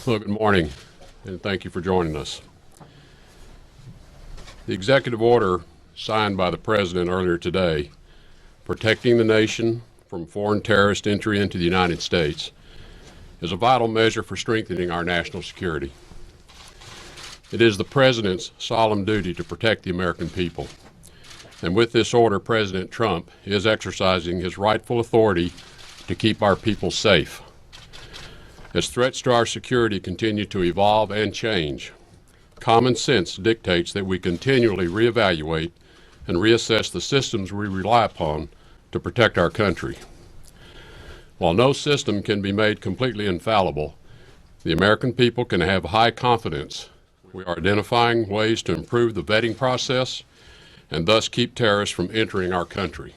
Well, good morning, and thank you for joining us. The executive order signed by the President earlier today, protecting the nation from foreign terrorist entry into the United States, is a vital measure for strengthening our national security. It is the President's solemn duty to protect the American people. And with this order, President Trump is exercising his rightful authority to keep our people safe. As threats to our security continue to evolve and change, common sense dictates that we continually reevaluate and reassess the systems we rely upon to protect our country. While no system can be made completely infallible, the American people can have high confidence we are identifying ways to improve the vetting process and thus keep terrorists from entering our country.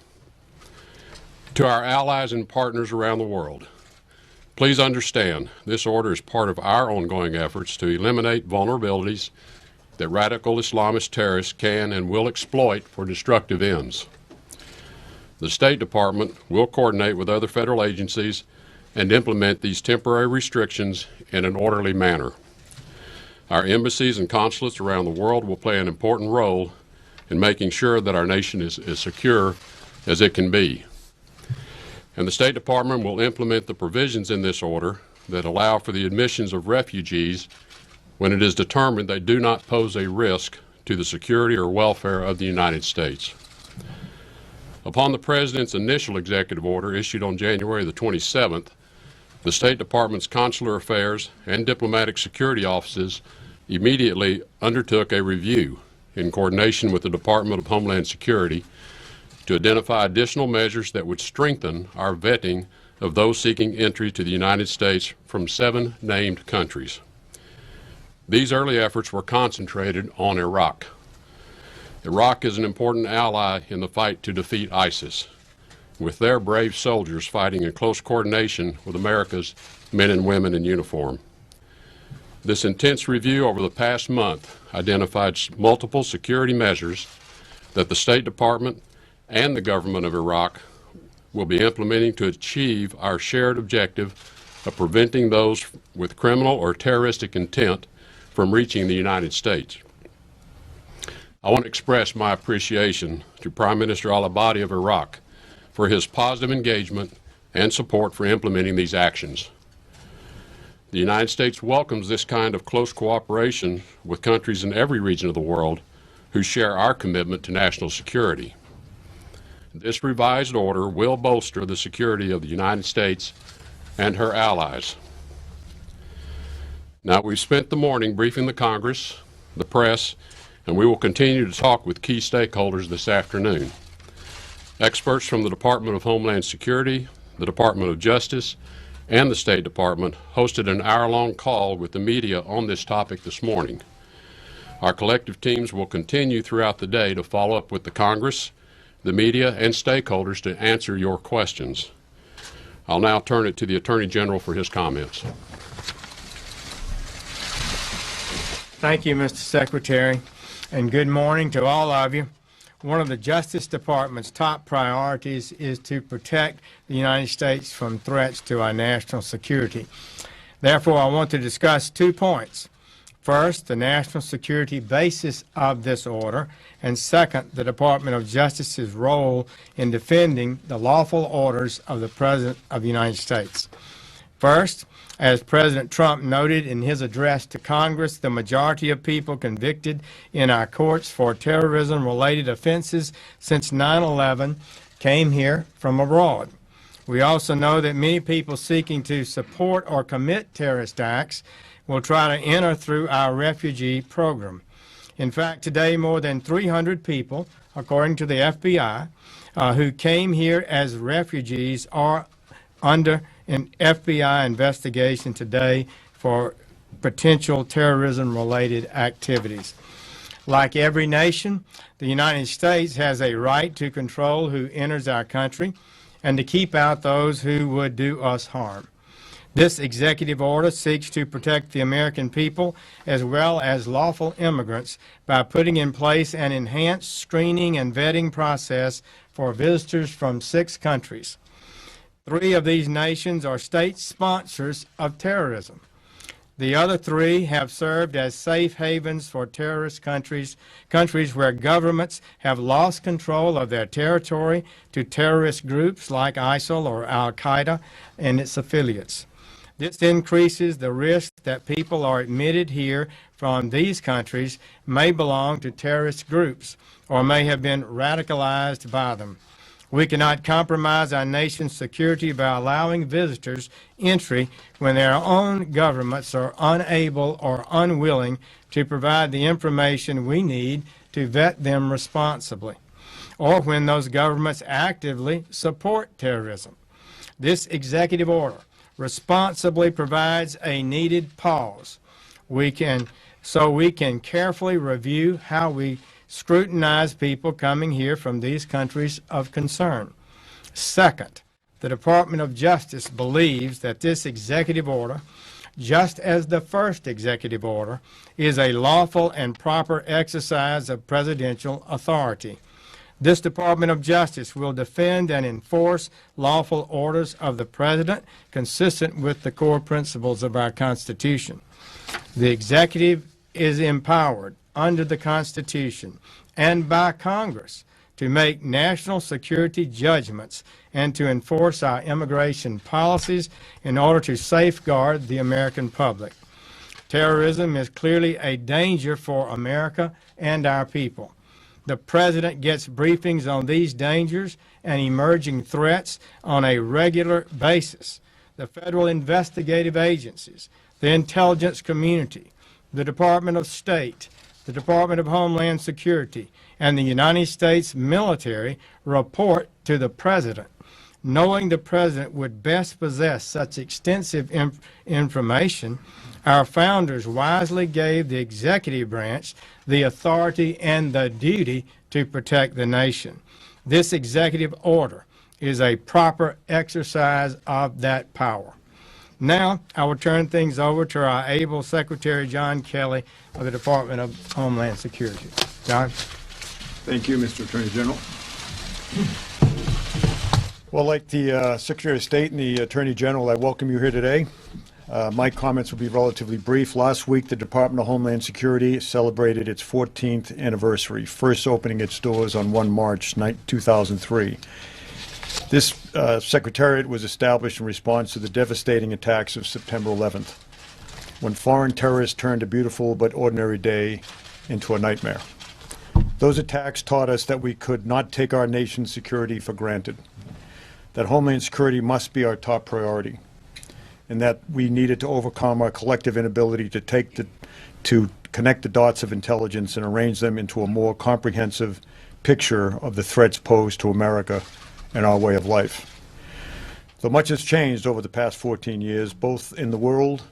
To our allies and partners around the world, please understand this order is part of our ongoing efforts to eliminate vulnerabilities that radical Islamist terrorists can and will exploit for destructive ends. The State Department will coordinate with other federal agencies and implement these temporary restrictions in an orderly manner. Our embassies and consulates around the world will play an important role in making sure that our nation is as secure as it can be. And the State Department will implement the provisions in this order that allow for the admissions of refugees when it is determined they do not pose a risk to the security or welfare of the United States. Upon the President's initial executive order issued on January the 27th, the State Department's Consular Affairs and Diplomatic Security offices immediately undertook a review in coordination with the Department of Homeland Security to identify additional measures that would strengthen our vetting of those seeking entry to the United States from 7 named countries. These early efforts were concentrated on Iraq. Iraq is an important ally in the fight to defeat ISIS, with their brave soldiers fighting in close coordination with America's men and women in uniform. This intense review over the past month identified multiple security measures that the State Department and the government of Iraq will be implementing to achieve our shared objective of preventing those with criminal or terroristic intent from reaching the United States. I want to express my appreciation to Prime Minister al-Abadi of Iraq for his positive engagement and support for implementing these actions. The United States welcomes this kind of close cooperation with countries in every region of the world who share our commitment to national security. This revised order will bolster the security of the United States and her allies. Now, we've spent the morning briefing the Congress, the press, and we will continue to talk with key stakeholders this afternoon. Experts from the Department of Homeland Security, the Department of Justice, and the State Department hosted an hour-long call with the media on this topic this morning. Our collective teams will continue throughout the day to follow up with the Congress, the media, and stakeholders to answer your questions. I'll now turn it to the Attorney General for his comments. Thank you, Mr. Secretary, and good morning to all of you. One of the Justice Department's top priorities is to protect the United States from threats to our national security. Therefore, I want to discuss 2 points. First, the national security basis of this order, and second, the Department of Justice's role in defending the lawful orders of the President of the United States. First, as President Trump noted in his address to Congress, the majority of people convicted in our courts for terrorism-related offenses since 9/11 came here from abroad. We also know that many people seeking to support or commit terrorist acts will try to enter through our refugee program. In fact, today more than 300 people, according to the FBI, who came here as refugees are under an FBI investigation today for potential terrorism-related activities. Like every nation, the United States has a right to control who enters our country and to keep out those who would do us harm. This executive order seeks to protect the American people as well as lawful immigrants by putting in place an enhanced screening and vetting process for visitors from 6 countries. 3 of these nations are state sponsors of terrorism. The other three have served as safe havens for terrorist countries where governments have lost control of their territory to terrorist groups like ISIL or Al-Qaeda and its affiliates. This increases the risk that people are admitted here from these countries may belong to terrorist groups or may have been radicalized by them. We cannot compromise our nation's security by allowing visitors entry when their own governments are unable or unwilling to provide the information we need to vet them responsibly, or when those governments actively support terrorism. This executive order responsibly provides a needed pause. We can carefully review how we scrutinize people coming here from these countries of concern. Second, the Department of Justice believes that this executive order, just as the first executive order, is a lawful and proper exercise of presidential authority. This Department of Justice will defend and enforce lawful orders of the President consistent with the core principles of our Constitution. The executive is empowered under the Constitution and by Congress to make national security judgments and to enforce our immigration policies in order to safeguard the American public. Terrorism is clearly a danger for America and our people. The President gets briefings on these dangers and emerging threats on a regular basis. The federal investigative agencies, the intelligence community, the Department of State, the Department of Homeland Security, and the United States military report to the President. Knowing the President would best possess such extensive information, our founders wisely gave the executive branch the authority and the duty to protect the nation. This executive order is a proper exercise of that power. Now, I will turn things over to our able Secretary John Kelly of the Department of Homeland Security. John? Thank you, Mr. Attorney General. Well, like the Secretary of State and the Attorney General, I welcome you here today. My comments will be relatively brief. Last week, the Department of Homeland Security celebrated its 14th anniversary, first opening its doors on 1 March 2003. This Secretariat was established in response to the devastating attacks of September 11th, when foreign terrorists turned a beautiful but ordinary day into a nightmare. Those attacks taught us that we could not take our nation's security for granted, that Homeland Security must be our top priority, and that we needed to overcome our collective inability to connect the dots of intelligence and arrange them into a more comprehensive picture of the threats posed to America and our way of life. Though much has changed over the past 14 years, both in the world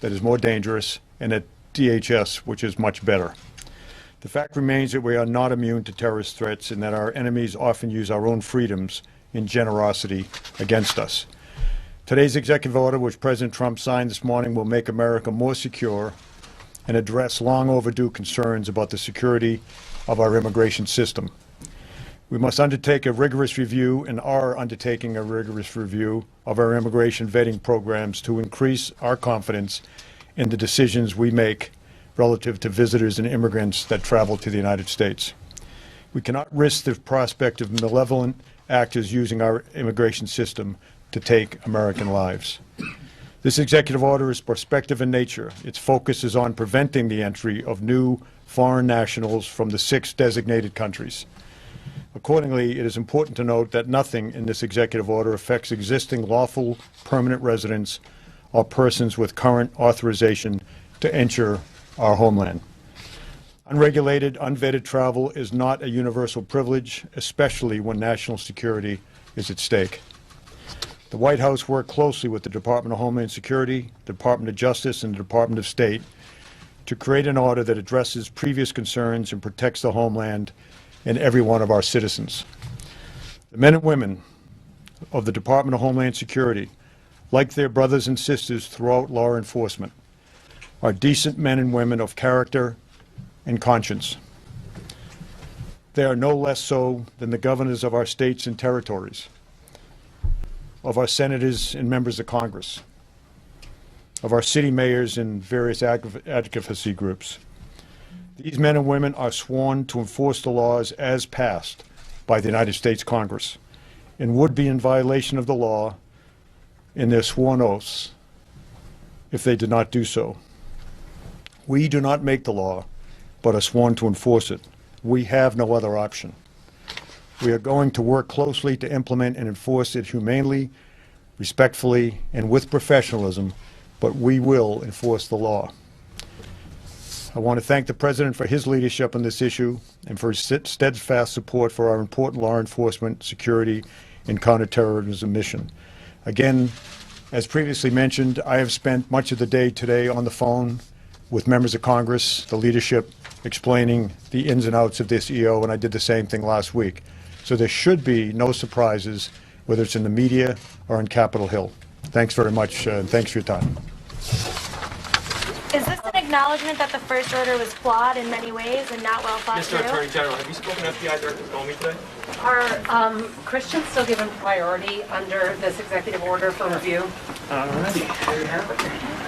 that is more dangerous and at DHS, which is much better. The fact remains that we are not immune to terrorist threats and that our enemies often use our own freedoms in generosity against us. Today's executive order, which President Trump signed this morning, will make America more secure and address long overdue concerns about the security of our immigration system. We must undertake a rigorous review and are undertaking a rigorous review of our immigration vetting programs to increase our confidence in the decisions we make relative to visitors and immigrants that travel to the United States. We cannot risk the prospect of malevolent actors using our immigration system to take American lives. This executive order is prospective in nature. Its focus is on preventing the entry of new foreign nationals from the 6 designated countries. Accordingly, it is important to note that nothing in this executive order affects existing lawful permanent residents or persons with current authorization to enter our homeland. Unregulated, unvetted travel is not a universal privilege, especially when national security is at stake. The White House worked closely with the Department of Homeland Security, the Department of Justice, and the Department of State to create an order that addresses previous concerns and protects the homeland and every one of our citizens. The men and women of the Department of Homeland Security, like their brothers and sisters throughout law enforcement, are decent men and women of character and conscience. They are no less so than the governors of our states and territories, of our senators and members of Congress. of our city mayors and various advocacy groups. These men and women are sworn to enforce the laws as passed by the United States Congress and would be in violation of the law in their sworn oaths if they did not do so. We do not make the law, but are sworn to enforce it. We have no other option. We are going to work closely to implement and enforce it humanely, respectfully, and with professionalism, but we will enforce the law. I want to thank the President for his leadership on this issue and for his steadfast support for our important law enforcement, security, and counterterrorism mission. Again, as previously mentioned, I have spent much of the day today on the phone with members of Congress, the leadership, explaining the ins and outs of this EO, and I did the same thing last week. So there should be no surprises, whether it's in the media or on Capitol Hill. Thanks very much, and thanks for your time. Is this an acknowledgement that the first order was flawed in many ways and not well thought through? Mr. Attorney General, have you spoken to FBI Director Comey today? Are Christians still given priority under this executive order for review? All right. There you have it.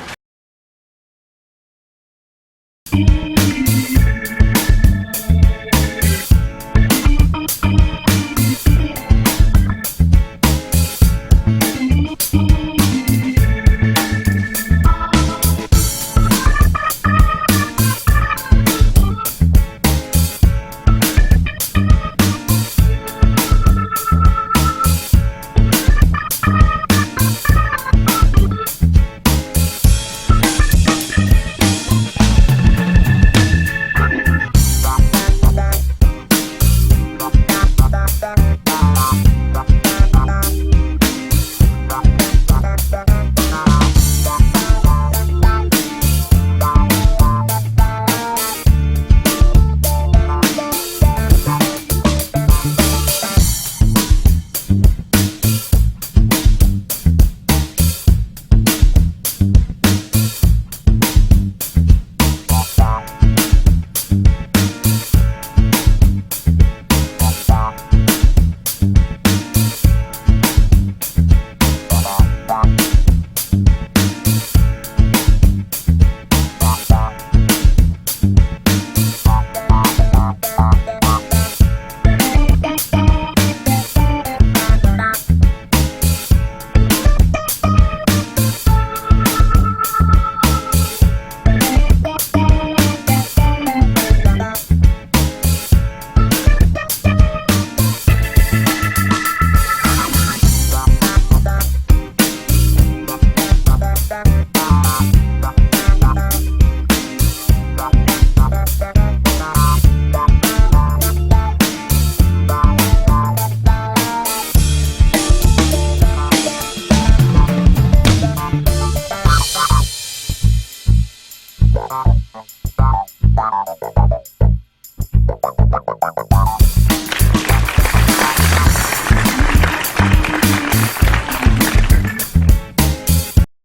Bye.